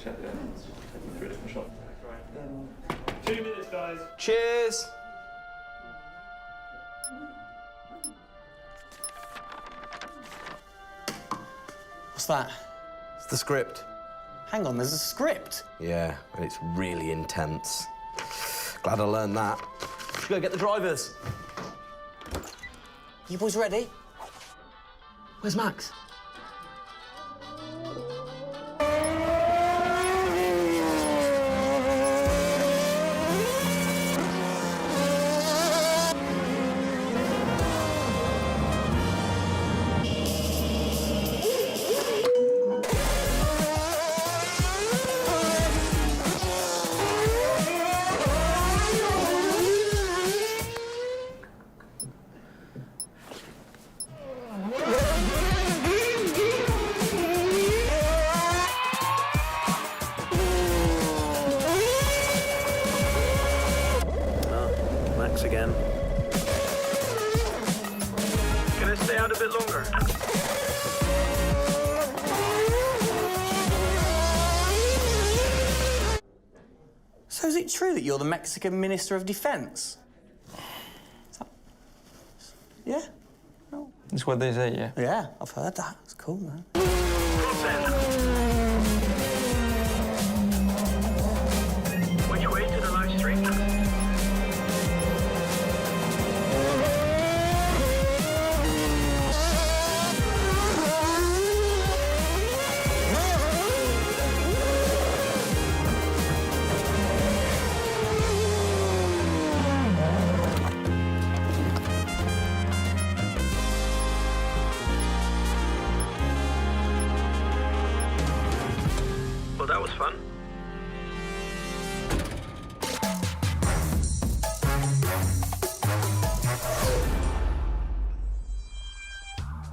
check the taking 3 different shots. Right. 2 minutes, guys. Cheers. What's that? It's the script. Hang on, there's a script. Yeah, and it's really intense. Glad I learned that. Go get the drivers. You boys ready? Where's Max? Again. Can I stay out a bit longer? So is it true that you're the Mexican Minister of Defense? Yeah? No. That's what they say, yeah. Yeah, I've heard that. It's cool, man. Which way to the live stream? Well, that was fun.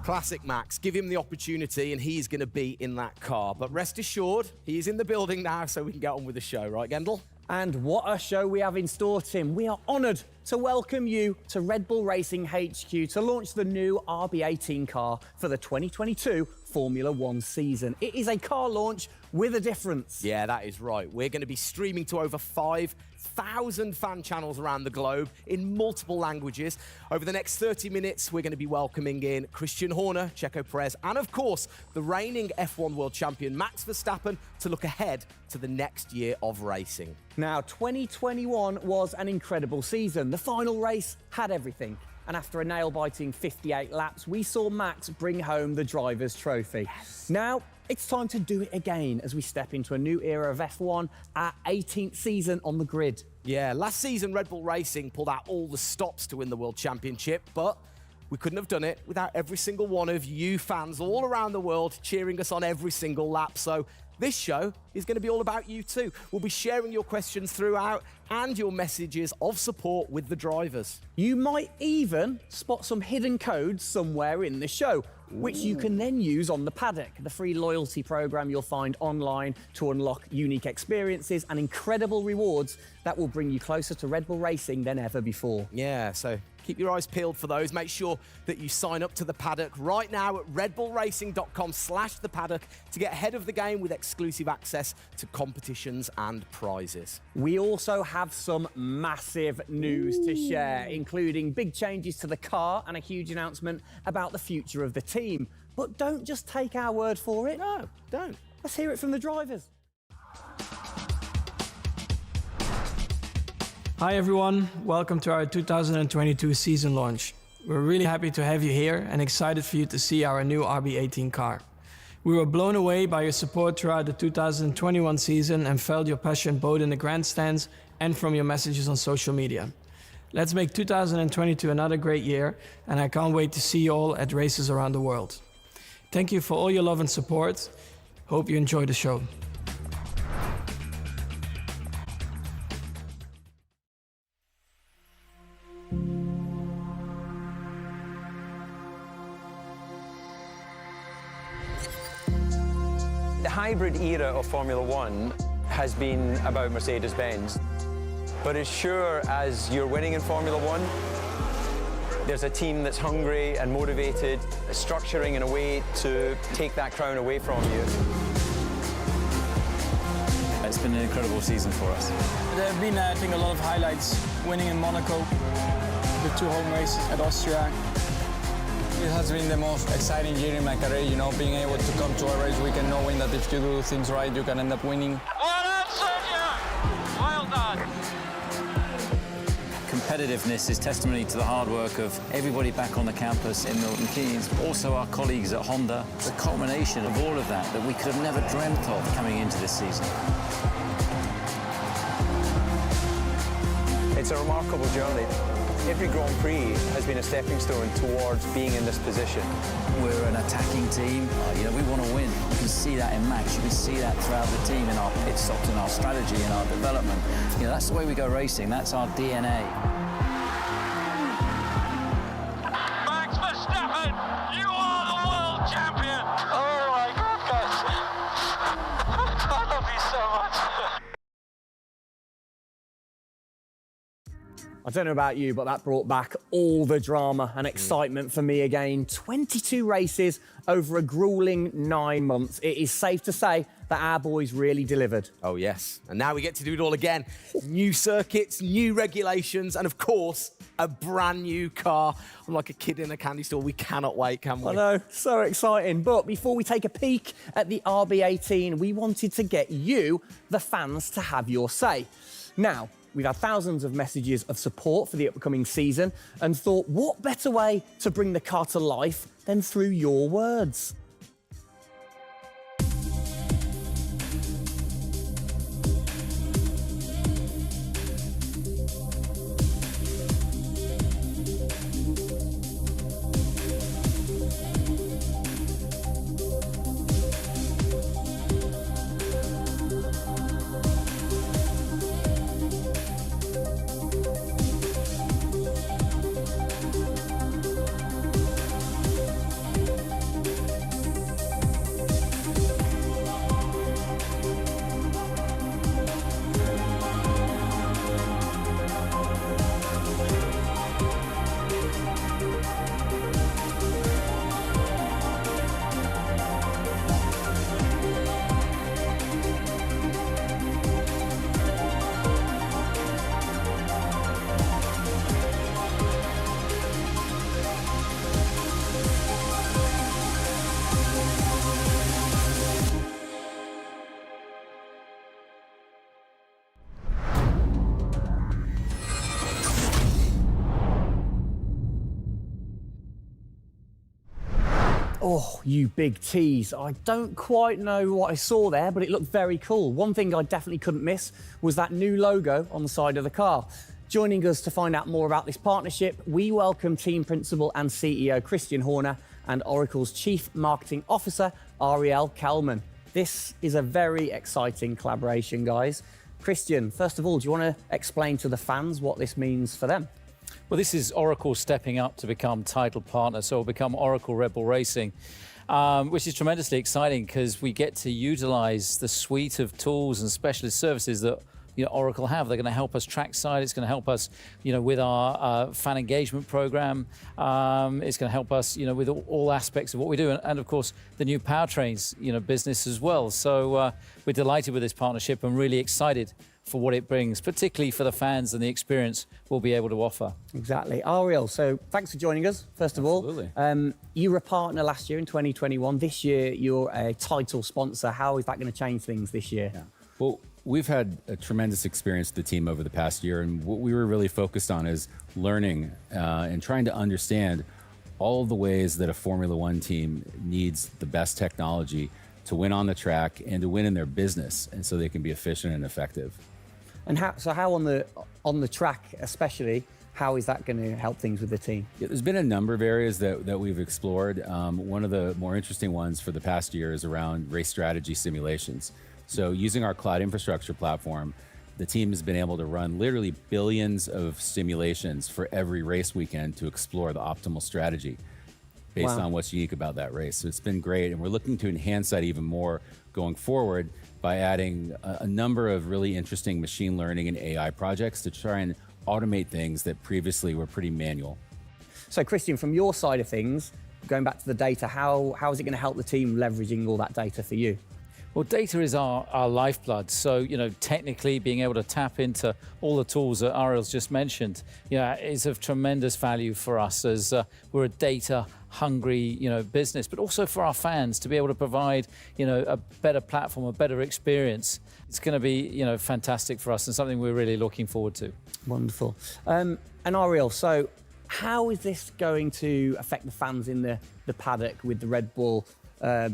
Classic Max. Give him the opportunity and he's going to be in that car. But rest assured, he's in the building now, so we can get on with the show, right, Gendel? And what a show we have in store, Tim. We are honoured to welcome you to Red Bull Racing HQ to launch the new RB18 car for the 2022 Formula One season. It is a car launch with a difference. Yeah, that is right. We're going to be streaming to over 5,000 fan channels around the globe in multiple languages. Over the next 30 minutes, we're going to be welcoming in Christian Horner, Checo Perez, and of course, the reigning F1 world champion Max Verstappen to look ahead to the next year of racing. Now, 2021 was an incredible season. The final race had everything. And after a nail-biting 58 laps, we saw Max bring home the Drivers' Trophy. Yes. Now, it's time to do it again as we step into a new era of F1, our 18th season on the grid. Yeah, last season, Red Bull Racing pulled out all the stops to win the World Championship, but we couldn't have done it without every single one of you fans all around the world cheering us on every single lap. So this show is going to be all about you too. We'll be sharing your questions throughout and your messages of support with the drivers. You might even spot some hidden codes somewhere in the show, which you can then use on the Paddock, the free loyalty program you'll find online to unlock unique experiences and incredible rewards that will bring you closer to Red Bull Racing than ever before. Yeah, so keep your eyes peeled for those. Make sure that you sign up to the Paddock right now at redbullracing.com/the Paddock to get ahead of the game with exclusive access to competitions and prizes. We also have some massive news to share, including big changes to the car and a huge announcement about the future of the team. But don't just take our word for it. No, don't. Let's hear it from the drivers. Hi everyone, welcome to our 2022 season launch. We're really happy to have you here and excited for you to see our new RB18 car. We were blown away by your support throughout the 2021 season and felt your passion both in the grandstands and from your messages on social media. Let's make 2022 another great year, and I can't wait to see you all at races around the world. Thank you for all your love and support. Hope you enjoy the show. The hybrid era of Formula One has been about Mercedes-Benz. But as sure as you're winning in Formula One, there's a team that's hungry and motivated, structuring in a way to take that crown away from you. been an incredible season for us. There have been, I think, a lot of highlights. Winning in Monaco, the 2 home races at Austria. It has been the most exciting year in my career, you know, being able to come to a race weekend knowing that if you do things right, you can end up winning. Well done, Sergio! Well done. Competitiveness is testimony to the hard work of everybody back on the campus in Milton Keynes, also our colleagues at Honda. It's a culmination of all of that we could have never dreamt of coming into this season. It's a remarkable journey. Every Grand Prix has been a stepping stone towards being in this position. We're an attacking team. You know, we want to win. You can see that in Max. You can see that throughout the team, in our pit stops, in our strategy, in our development. You know, that's the way we go racing. That's our DNA. Max Verstappen, you are the world champion! Oh my goodness! I love you so much. I don't know about you, but that brought back all the drama and excitement for me again. 22 races over a grueling 9 months. It is safe to say that our boys really delivered. Oh, yes. And now we get to do it all again. New circuits, new regulations, and of course, a brand new car. I'm like a kid in a candy store. We cannot wait, can we? I know, so exciting. But before we take a peek at the RB18, we wanted to get you, the fans, to have your say. Now, we've had thousands of messages of support for the upcoming season and thought, what better way to bring the car to life than through your words? Oh, you big tease. I don't quite know what I saw there, but it looked very cool. One thing I definitely couldn't miss was that new logo on the side of the car. Joining us to find out more about this partnership, we welcome Team Principal and CEO Christian Horner and Oracle's Chief Marketing Officer, Ariel Kelman. This is a very exciting collaboration, guys. Christian, first of all, do you want to explain to the fans what this means for them? Well, this is Oracle stepping up to become title partner, so it'll become Oracle Red Bull Racing, which is tremendously exciting because we get to utilize the suite of tools and specialist services that Oracle have. They're going to help us trackside. It's going to help us, with our fan engagement program. It's going to help us, with all aspects of what we do, and of course the new powertrains, business as well. So we're delighted with this partnership and really excited for what it brings, particularly for the fans and the experience we'll be able to offer. Exactly. Ariel, so thanks for joining us, first of all. You were a partner last year in 2021. This year, you're a title sponsor. How is that going to change things this year? Well, we've had a tremendous experience with the team over the past year, and what we were really focused on is learning and trying to understand all of the ways that a Formula One team needs the best technology to win on the track and to win in their business, and so they can be efficient and effective. And how on the track especially, how is that going to help things with the team? Yeah, there's been a number of areas that we've explored. One of the more interesting ones for the past year is around race strategy simulations. So using our cloud infrastructure platform, the team has been able to run literally billions of simulations for every race weekend to explore the optimal strategy based on what's unique about that race. So it's been great, and we're looking to enhance that even more going forward by adding a number of really interesting machine learning and AI projects to try and automate things that previously were pretty manual. So Christian, from your side of things, going back to the data, how is it going to help the team leveraging all that data for you? Well, data is our lifeblood. So, you know, technically being able to tap into all the tools that Ariel's just mentioned, you know, is of tremendous value for us as we're a data-hungry, you know, business, but also for our fans to be able to provide, you know, a better platform, a better experience. It's going to be, you know, fantastic for us and something we're really looking forward to. Wonderful. And Ariel, so how is this going to affect the fans in the paddock with the Red Bull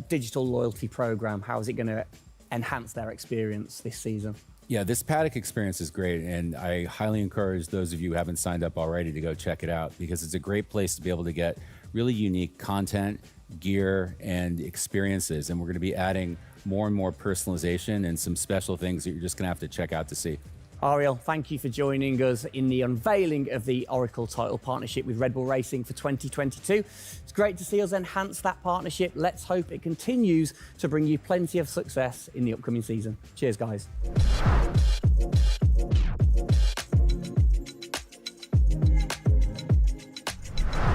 digital loyalty program? How is it going to enhance their experience this season? Yeah, this paddock experience is great, and I highly encourage those of you who haven't signed up already to go check it out, because it's a great place to be able to get really unique content, gear, and experiences. And we're going to be adding more and more personalization and some special things that you're just going to have to check out to see. Ariel, thank you for joining us in the unveiling of the Oracle title partnership with Red Bull Racing for 2022. It's great to see us enhance that partnership. Let's hope it continues to bring you plenty of success in the upcoming season. Cheers, guys.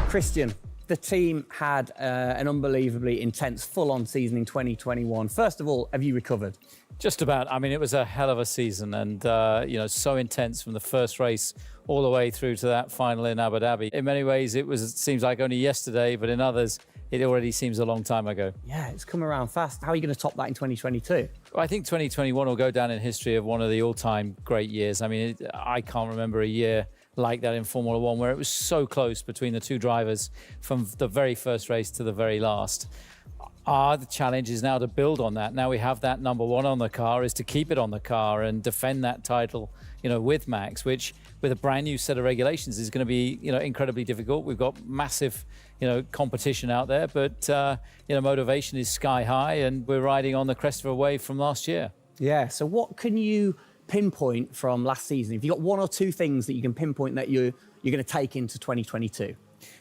Christian, the team had an unbelievably intense, full-on season in 2021. First of all, have you recovered? Just about. I mean, it was a hell of a season, and you know, so intense from the first race all the way through to that final in Abu Dhabi. In many ways, it seems like only yesterday, but in others, it already seems a long time ago. Yeah, it's come around fast. How are you going to top that in 2022? Well, I think 2021 will go down in history of one of the all-time great years. I mean, I can't remember a year like that in Formula One, where it was so close between the two drivers from the very first race to the very last. The challenge is now to build on that. Now we have that number one on the car, is to keep it on the car and defend that title, you know, with Max, which with a brand new set of regulations is going to be, you know, incredibly difficult. We've got massive, you know, competition out there, but, you know, motivation is sky high, and we're riding on the crest of a wave from last year. Yeah, so what can you pinpoint from last season? If you've got one or two things that you can pinpoint that you're going to take into 2022?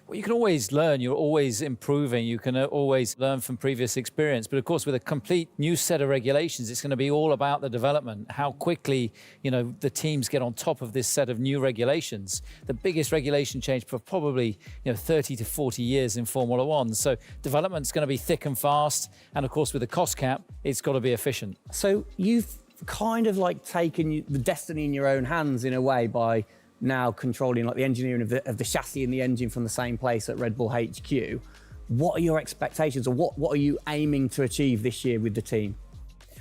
Well, you can always learn. You're always improving. You can always learn from previous experience. But of course, with a complete new set of regulations, it's going to be all about the development, how quickly, you know, the teams get on top of this set of new regulations. The biggest regulation change for probably, you know, 30 to 40 years in Formula One. So development's going to be thick and fast. And of course, with the cost cap, it's got to be efficient. So you've kind of like taken the destiny in your own hands in a way by now controlling like the engineering of the chassis and the engine from the same place at Red Bull HQ. What are your expectations, or what are you aiming to achieve this year with the team?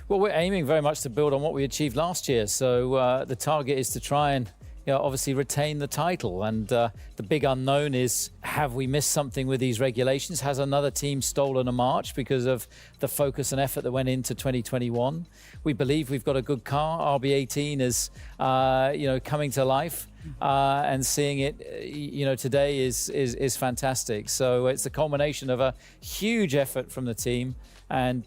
Well, we're aiming very much to build on what we achieved last year. So the target is to try and, you know, obviously retain the title. And the big unknown is, have we missed something with these regulations? Has another team stolen a march because of the focus and effort that went into 2021? We believe we've got a good car. RB18 is, you know, coming to life. And seeing it, you know, today is fantastic. So it's the culmination of a huge effort from the team, and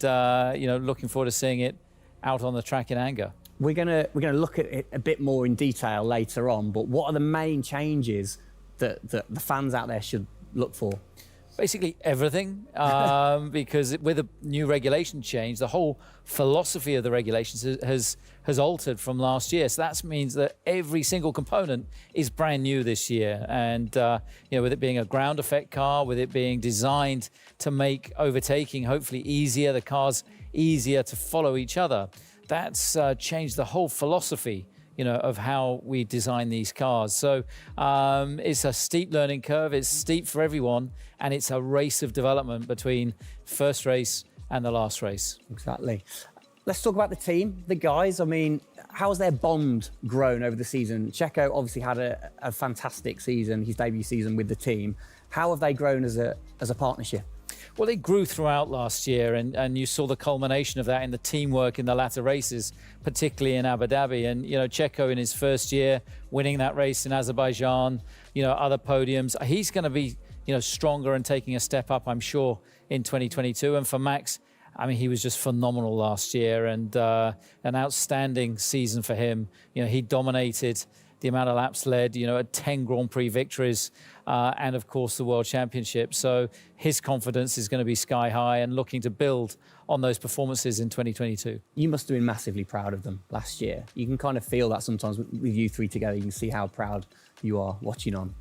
you know, looking forward to seeing it out on the track in anger. We're gonna look at it a bit more in detail later on. But what are the main changes that the fans out there should look for? Basically everything, because with a new regulation change, the whole philosophy of the regulations has altered from last year. So that means that every single component is brand new this year. And you know, with it being a ground effect car, with it being designed to make overtaking hopefully easier, the cars easier to follow each other, that's changed the whole philosophy, you know, of how we design these cars. So it's a steep learning curve. It's steep for everyone, and it's a race of development between first race and the last race. Exactly. Let's talk about the team, the guys. I mean, how's their bond grown over the season? Checo obviously had a fantastic season, his debut season with the team. How have they grown as a partnership? Well, they grew throughout last year, and you saw the culmination of that in the teamwork in the latter races, particularly in Abu Dhabi. And, you know, Checo in his first year, winning that race in Azerbaijan, you know, other podiums. He's going to be, you know, stronger and taking a step up, I'm sure, in 2022. And for Max, I mean, he was just phenomenal last year, and an outstanding season for him. You know, he dominated the amount of laps led, you know, at 10 Grand Prix victories, and of course the World Championship. So his confidence is going to be sky high, and looking to build on those performances in 2022. You must have been massively proud of them last year. You can kind of feel that sometimes with you three together. You can see how proud you are watching on.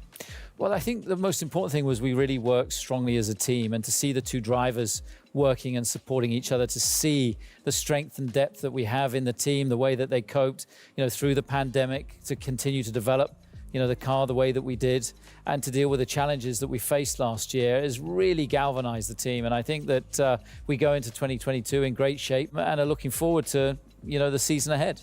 Well, I think the most important thing was we really worked strongly as a team, and to see the two drivers working and supporting each other, to see the strength and depth that we have in the team, the way that they coped, through the pandemic, to continue to develop, the car the way that we did, and to deal with the challenges that we faced last year has really galvanized the team. And I think that we go into 2022 in great shape and are looking forward to, the season ahead.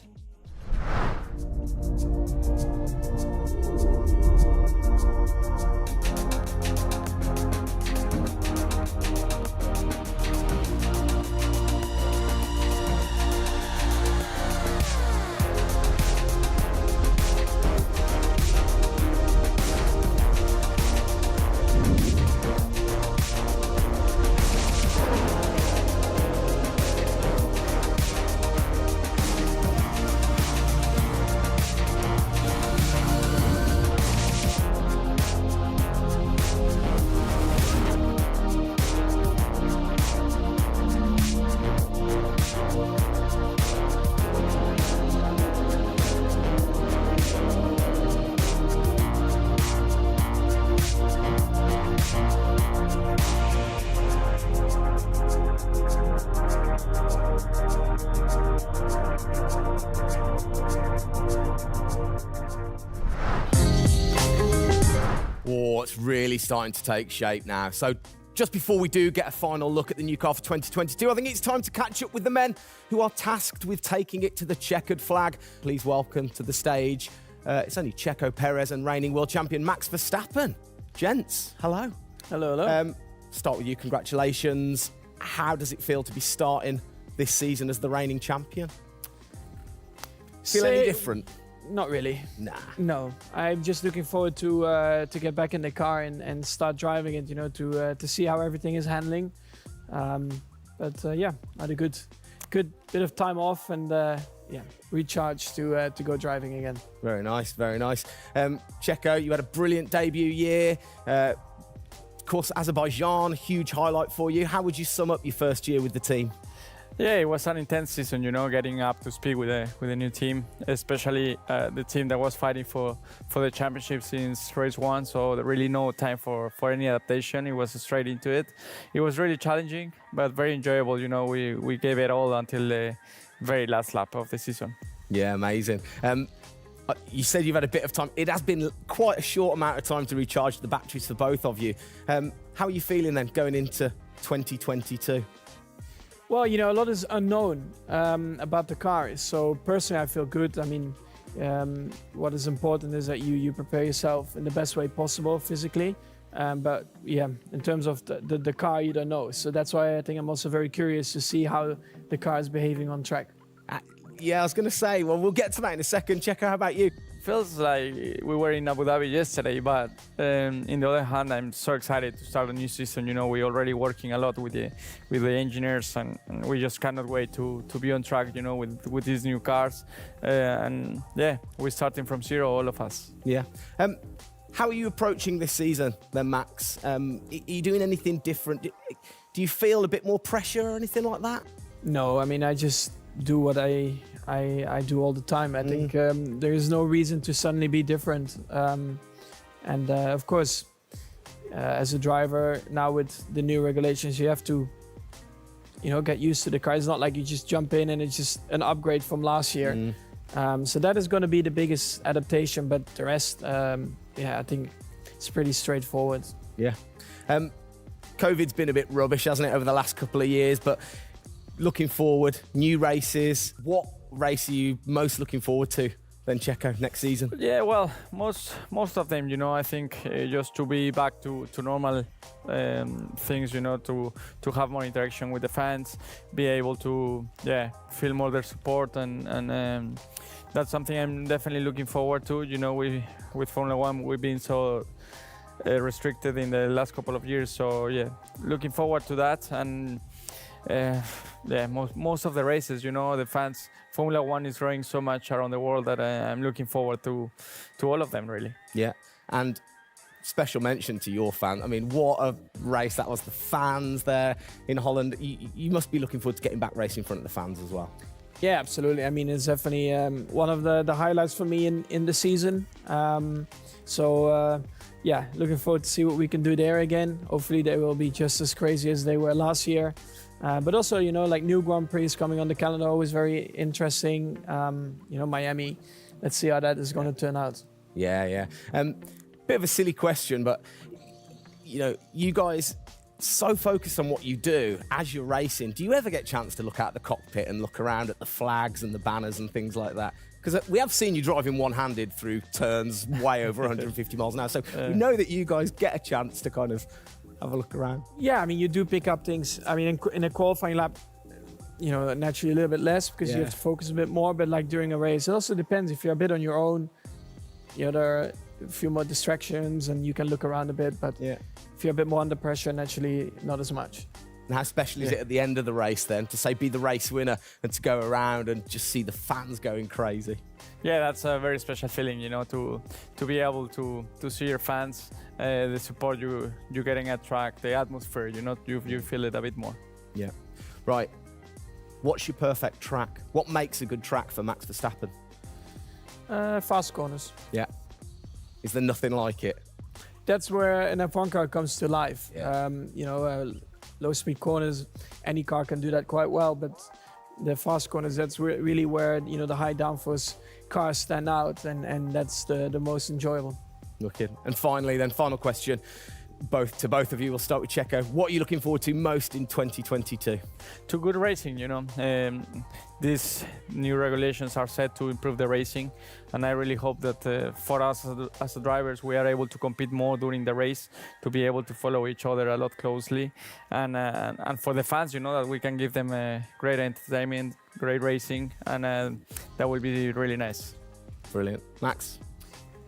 Oh, it's really starting to take shape now. So just before we do get a final look at the new car for 2022, I think it's time to catch up with the men who are tasked with taking it to the checkered flag. Please welcome to the stage, it's only Checo Perez and reigning world champion Max Verstappen. Gents, hello. Hello, hello. Start with you, congratulations. How does it feel to be starting this season as the reigning champion? Feel any different? Not really. Nah. No, I'm just looking forward to get back in the car and start driving it. To see how everything is handling. Yeah, I had a good bit of time off and recharge to go driving again. Very nice, very nice. Checo, you had a brilliant debut year. Of course, Azerbaijan, huge highlight for you. How would you sum up your first year with the team? Yeah, it was an intense season, getting up to speed with a new team, especially the team that was fighting for the championship since race one. So there really no time for any adaptation. It was straight into it. It was really challenging, but very enjoyable. We gave it all until the very last lap of the season. Yeah, amazing. You said you've had a bit of time. It has been quite a short amount of time to recharge the batteries for both of you. How are you feeling then going into 2022? Well, a lot is unknown about the car. So personally, I feel good. I mean, what is important is that you prepare yourself in the best way possible physically. But yeah, in terms of the car, you don't know. So that's why I think I'm also very curious to see how the car is behaving on track. Yeah, I was going to say, well, we'll get to that in a second. Checo, how about you? Feels like we were in Abu Dhabi yesterday, but in the other hand, I'm so excited to start a new season. We're already working a lot with the engineers, and we just cannot wait to be on track, with these new cars. And yeah, we're starting from zero, all of us. Yeah. How are you approaching this season then, Max? Are you doing anything different? Do you feel a bit more pressure or anything like that? No, I mean, I just do what I do all the time. I think there is no reason to suddenly be different. Of course, as a driver, now with the new regulations, you have to, get used to the car. It's not like you just jump in and it's just an upgrade from last year. So that is going to be the biggest adaptation. But the rest, I think it's pretty straightforward. Yeah. COVID's been a bit rubbish, hasn't it, over the last couple of years? But looking forward, new races. What race are you most looking forward to then, Checo, next season? Yeah, well, most of them, I think just to be back to normal things, to have more interaction with the fans, be able to, feel more their support, and that's something I'm definitely looking forward to. With Formula One, we've been so restricted in the last couple of years, so yeah, looking forward to that. And most of the races, the fans, Formula One is growing so much around the world that I'm looking forward to all of them, really. Yeah, and special mention to your fan. I mean, what a race that was. The fans there in Holland. You must be looking forward to getting back racing in front of the fans as well. Yeah, absolutely. I mean, it's definitely one of the highlights for me in the season. Looking forward to see what we can do there again. Hopefully they will be just as crazy as they were last year. But also, you know, like new Grand Prix coming on the calendar, always very interesting. You know, Miami. Let's see how that is going to turn out. Yeah. Bit of a silly question, but you know, you guys so focused on what you do as you're racing. Do you ever get a chance to look out the cockpit and look around at the flags and the banners and things like that? Because we have seen you driving one-handed through turns way over 150 miles an hour. So we know that you guys get a chance to kind of have a look around. Yeah, I mean, you do pick up things. I mean, in a qualifying lap, you know, naturally a little bit less because you have to focus a bit more. But like during a race, it also depends. If you're a bit on your own, you know, there are a few more distractions and you can look around a bit. But if you're a bit more under pressure, naturally not as much. And how special is it at the end of the race then to say be the race winner and to go around and just see the fans going crazy? Yeah, that's a very special feeling, you know, to be able to see your fans, the support you're getting at track, the atmosphere, you know, you feel it a bit more. Yeah. Right. What's your perfect track? What makes a good track for Max Verstappen? Fast corners. Yeah. Is there nothing like it? That's where an F1 car comes to life. Yeah. You know, low speed corners, any car can do that quite well, but the fast corners, that's really where, you know, the high downforce cars stand out, and that's the most enjoyable. Looking. And finally then, final question, to both of you, we'll start with Checo. What are you looking forward to most in 2022? To good racing, you know. These new regulations are set to improve the racing, and I really hope that for us as the drivers, we are able to compete more during the race, to be able to follow each other a lot closely, and for the fans, you know, that we can give them great entertainment, great racing, and that will be really nice. Brilliant. Max?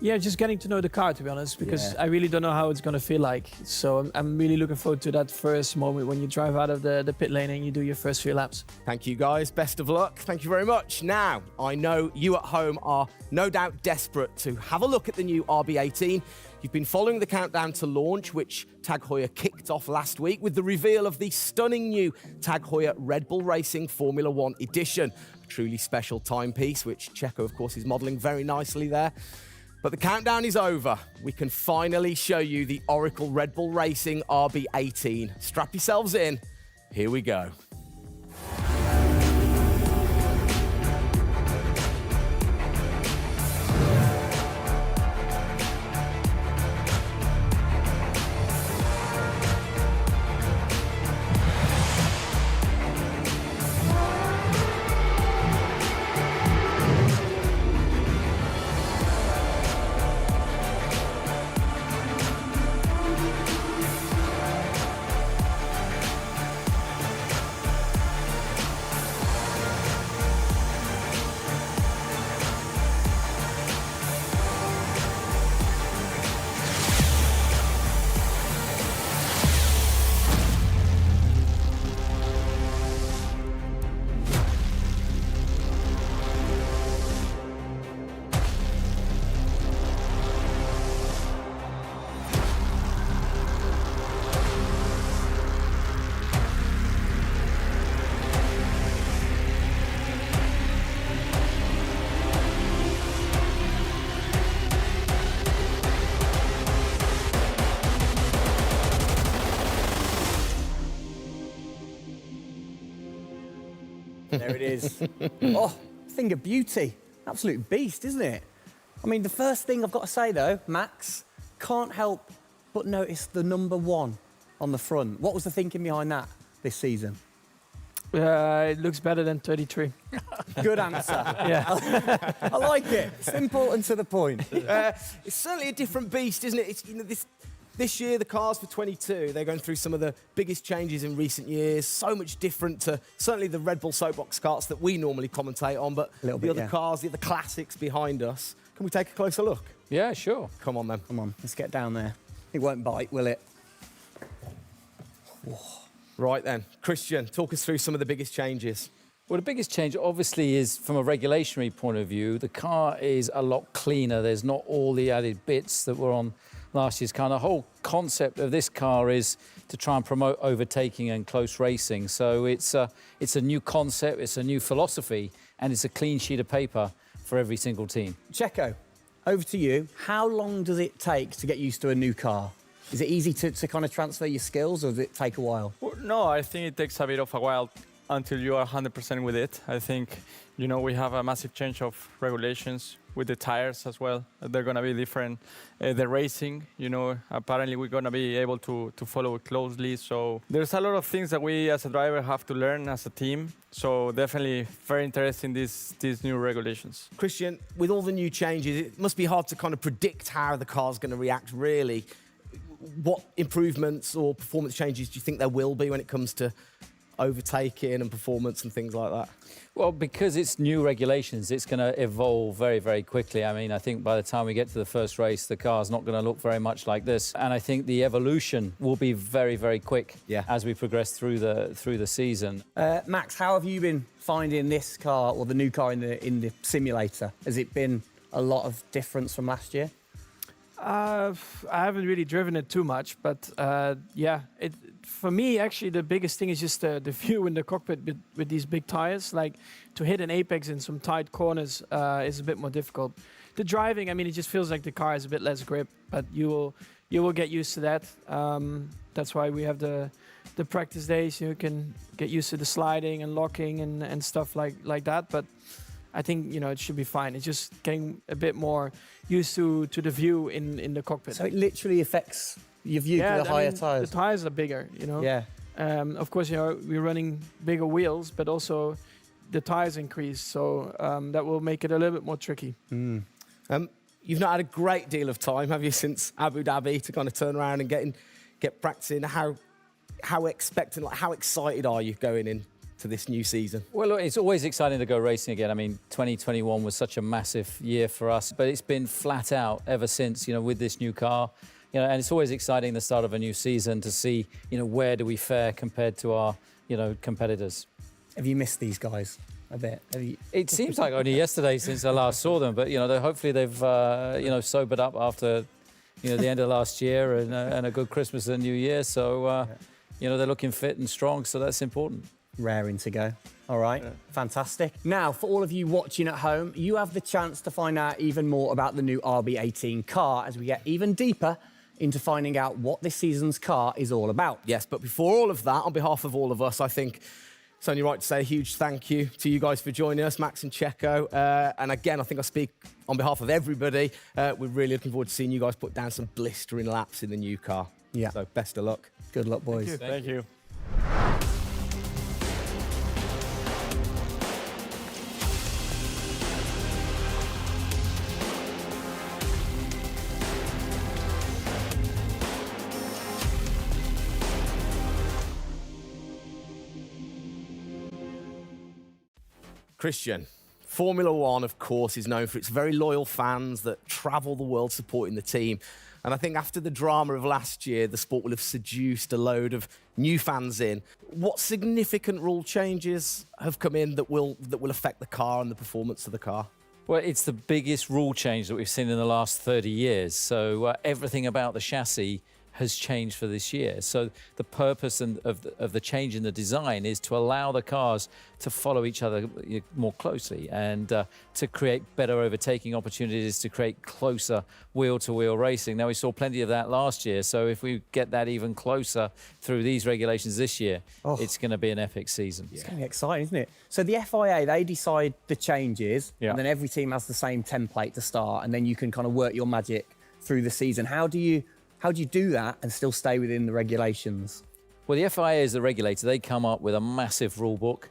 Yeah, just getting to know the car, to be honest, because I really don't know how it's going to feel like. So I'm really looking forward to that first moment when you drive out of the pit lane and you do your first few laps. Thank you, guys. Best of luck. Thank you very much. Now, I know you at home are no doubt desperate to have a look at the new RB18. You've been following the countdown to launch, which Tag Heuer kicked off last week with the reveal of the stunning new Tag Heuer Red Bull Racing Formula 1 edition. A truly special timepiece, which Checo, of course, is modelling very nicely there. But the countdown is over. We can finally show you the Oracle Red Bull Racing RB18. Strap yourselves in. Here we go. There it is. Oh, thing of beauty. Absolute beast, isn't it? I mean, the first thing I've got to say, though, Max, can't help but notice the number 1 on the front. What was the thinking behind that this season? It looks better than 33. Good answer. Yeah. I like it. Simple and to the point. It's certainly a different beast, isn't it? It's, you know, this year, the cars for 22, they're going through some of the biggest changes in recent years. So much different to certainly the Red Bull soapbox karts that we normally commentate on, but the other cars, the other classics behind us. Can we take a closer look? Yeah, sure. Come on, then. Come on, let's get down there. It won't bite, will it? Whoa. Right then, Christian, talk us through some of the biggest changes. Well, the biggest change obviously is from a regulatory point of view. The car is a lot cleaner. There's not all the added bits that were on last year's car. And the whole concept of this car is to try and promote overtaking and close racing. So it's a new concept, it's a new philosophy, and it's a clean sheet of paper for every single team. Checo, over to you. How long does it take to get used to a new car? Is it easy to kind of transfer your skills, or does it take a while? Well, No, I think it takes a bit of a while until you are 100% with it. I think, you know, we have a massive change of regulations with the tires as well. They're going to be different. The racing, you know, apparently we're going to be able to follow it closely. So there's a lot of things that we as a driver have to learn as a team. So definitely very interesting, these new regulations. Christian, with all the new changes, it must be hard to kind of predict how the car's going to react, really. What improvements or performance changes do you think there will be when it comes to overtaking and performance and things like that? Well, because it's new regulations, it's going to evolve very, very quickly. I mean, I think by the time we get to the first race, the car's not going to look very much like this. And I think the evolution will be very, very quick as we progress through the season. Max, how have you been finding this car, or the new car in the simulator? Has it been a lot of difference from last year? I haven't really driven it too much, but yeah, for me, actually, the biggest thing is just the view in the cockpit with these big tires. Like, to hit an apex in some tight corners is a bit more difficult. The driving, I mean, it just feels like the car has a bit less grip, but you will get used to that. That's why we have the practice days. You can get used to the sliding and locking and stuff like that. But I think, you know, it should be fine. It's just getting a bit more used to the view in the cockpit. So it literally affects your view to the higher tyres? The tyres are bigger, you know. Yeah. Of course, you know, we're running bigger wheels, but also the tyres increase. So that will make it a little bit more tricky. You've not had a great deal of time, have you, since Abu Dhabi to kind of turn around and get practicing? How expectant, like, how excited are you going in to this new season? Well, look, it's always exciting to go racing again. I mean, 2021 was such a massive year for us, but it's been flat out ever since, you know, with this new car. You know, and it's always exciting the start of a new season to see, you know, where do we fare compared to our, you know, competitors. Have you missed these guys a bit? It seems like only yesterday since I last saw them, but, you know, hopefully they've, you know, sobered up after, you know, the end of last year and a good Christmas and New Year. So, you know, they're looking fit and strong, so that's important. Raring to go. All right, fantastic. Now, for all of you watching at home, you have the chance to find out even more about the new RB18 car as we get even deeper into finding out what this season's car is all about. Yes, but before all of that, on behalf of all of us, I think it's only right to say a huge thank you to you guys for joining us, Max and Checo. And again, I think I speak on behalf of everybody. We're really looking forward to seeing you guys put down some blistering laps in the new car. Yeah. So best of luck. Good luck, boys. Thank you. Christian, Formula One, of course, is known for its very loyal fans that travel the world supporting the team. And I think after the drama of last year, the sport will have seduced a load of new fans in. What significant rule changes have come in that will affect the car and the performance of the car? Well, it's the biggest rule change that we've seen in the last 30 years. So everything about the chassis has changed for this year. So the purpose of the change in the design is to allow the cars to follow each other more closely and to create better overtaking opportunities, to create closer wheel-to-wheel racing. Now, we saw plenty of that last year, so if we get that even closer through these regulations this year, it's going to be an epic season. It's going to be exciting, isn't it? So the FIA, they decide the changes, and then every team has the same template to start, and then you can kind of work your magic through the season. How do you do that and still stay within the regulations? Well, the FIA is the regulator. They come up with a massive rule book.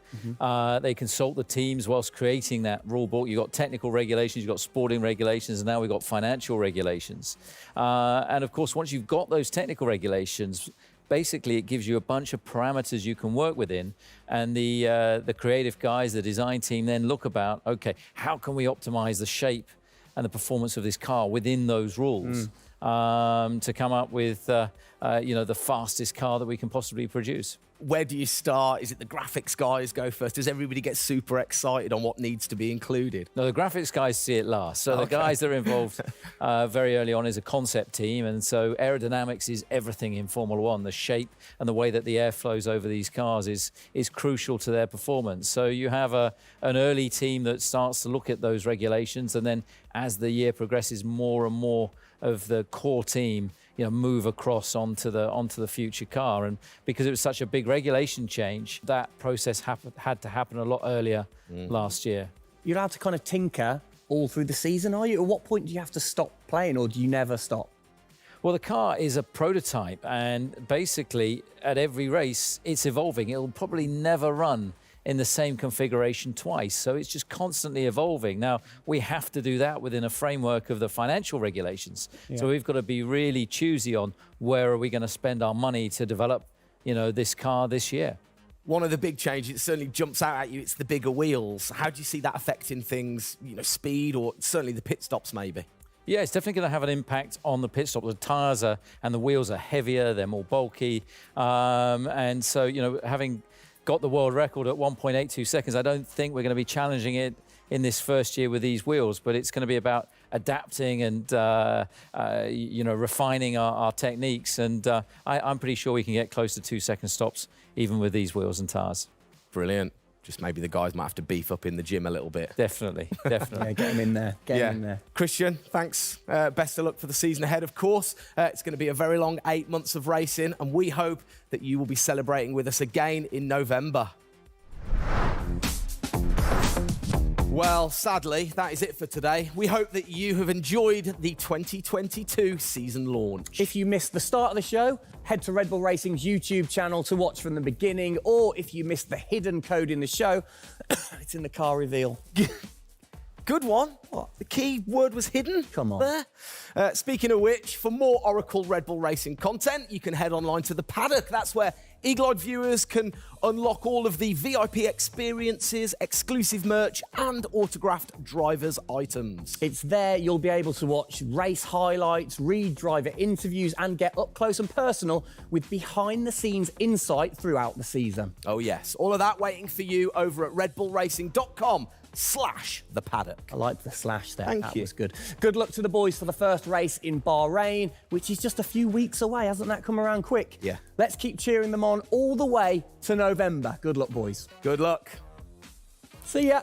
They consult the teams whilst creating that rule book. You've got technical regulations, you've got sporting regulations, and now we've got financial regulations. And of course, once you've got those technical regulations, basically it gives you a bunch of parameters you can work within. And the creative guys, the design team then look about, okay, how can we optimize the shape and the performance of this car within those rules? To come up with, you know, the fastest car that we can possibly produce. Where do you start? Is it the graphics guys go first? Does everybody get super excited on what needs to be included? No, the graphics guys see it last. So the guys that are involved very early on is a concept team. And so aerodynamics is everything in Formula One. The shape and the way that the air flows over these cars is crucial to their performance. So you have an early team that starts to look at those regulations. And then as the year progresses, more and more of the core team move across onto the future car. And because it was such a big regulation change, that process had to happen a lot earlier last year. You're allowed to kind of tinker all through the season, are you? At what point do you have to stop playing, or do you never stop? Well, the car is a prototype, and basically at every race it's evolving. It'll probably never run in the same configuration twice, so it's just constantly evolving. Now, we have to do that within a framework of the financial regulations. Yeah. So we've got to be really choosy on where are we going to spend our money to develop, this car this year. One of the big changes that certainly jumps out at you, it's the bigger wheels. How do you see that affecting things, speed, or certainly the pit stops maybe? Yeah, it's definitely going to have an impact on the pit stop. The tyres and the wheels are heavier, they're more bulky. And so, having got the world record at 1.82 seconds, I don't think we're going to be challenging it in this first year with these wheels, but it's going to be about adapting and, refining our techniques. And I'm pretty sure we can get close to 2-second stops even with these wheels and tyres. Brilliant. Just maybe the guys might have to beef up in the gym a little bit. Definitely. Yeah, get him in there. Get him in there. Christian, thanks. Best of luck for the season ahead, of course. It's going to be a very long 8 months of racing, and we hope that you will be celebrating with us again in November. Well, sadly, that is it for today. We hope that you have enjoyed the 2022 season launch. If you missed the start of the show, head to Red Bull Racing's YouTube channel to watch from the beginning, or if you missed the hidden code in the show, it's in the car reveal. Good one. What? The key word was hidden? Come on. There. Speaking of which, for more Oracle Red Bull Racing content, you can head online to the paddock. That's where Eagle-eyed viewers can unlock all of the VIP experiences, exclusive merch, and autographed drivers' items. It's there you'll be able to watch race highlights, read driver interviews, and get up close and personal with behind-the-scenes insight throughout the season. Oh, yes. All of that waiting for you over at redbullracing.com/the paddock. I like the slash there. Thank that you. was good. Good luck to the boys for the first race in Bahrain, which is just a few weeks away. Hasn't that come around quick? Yeah. Let's keep cheering them on all the way to November. Good luck, boys. Good luck. See ya.